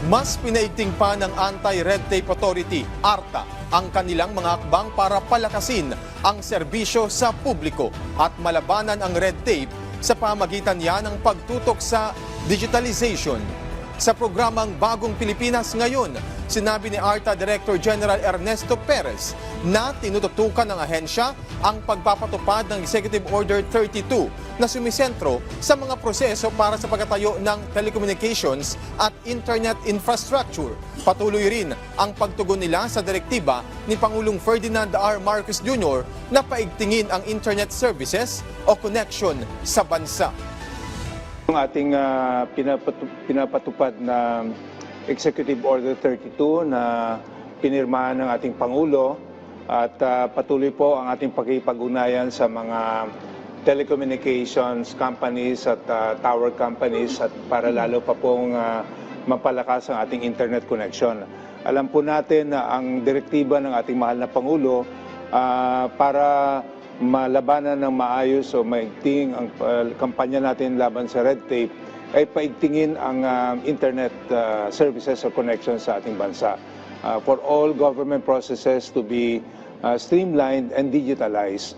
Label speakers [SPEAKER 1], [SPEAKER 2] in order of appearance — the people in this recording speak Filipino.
[SPEAKER 1] Mas pinaigting pa ng Anti-Red Tape Authority, ARTA, ang kanilang mga hakbang para palakasin ang serbisyo sa publiko at malabanan ang red tape sa pamagitan niya ng pagtutok sa digitalization. Sa programang Bagong Pilipinas ngayon, sinabi ni ARTA Director General Ernesto Perez na tinututukan ng ahensya ang pagpapatupad ng Executive Order 32 na sumisentro sa mga proseso para sa pagtatayo ng telecommunications at internet infrastructure. Patuloy rin ang pagtugon nila sa direktiba ni Pangulong Ferdinand R. Marcos Jr. na paigtingin ang internet services o connection sa bansa.
[SPEAKER 2] Ang ating pinapatupad na Executive Order 32 na pinirmahan ng ating Pangulo at patuloy po ang ating pakikipag-ugnayan sa mga telecommunications companies at tower companies at para lalo pa pong mapalakas ang ating internet connection. Alam po natin na ang direktiba ng ating mahal na Pangulo para malabanan ng maayos o maigting ang kampanya natin laban sa red tape ay paigtingin ang internet services or connections sa ating bansa. For all government processes to be streamlined and digitalized.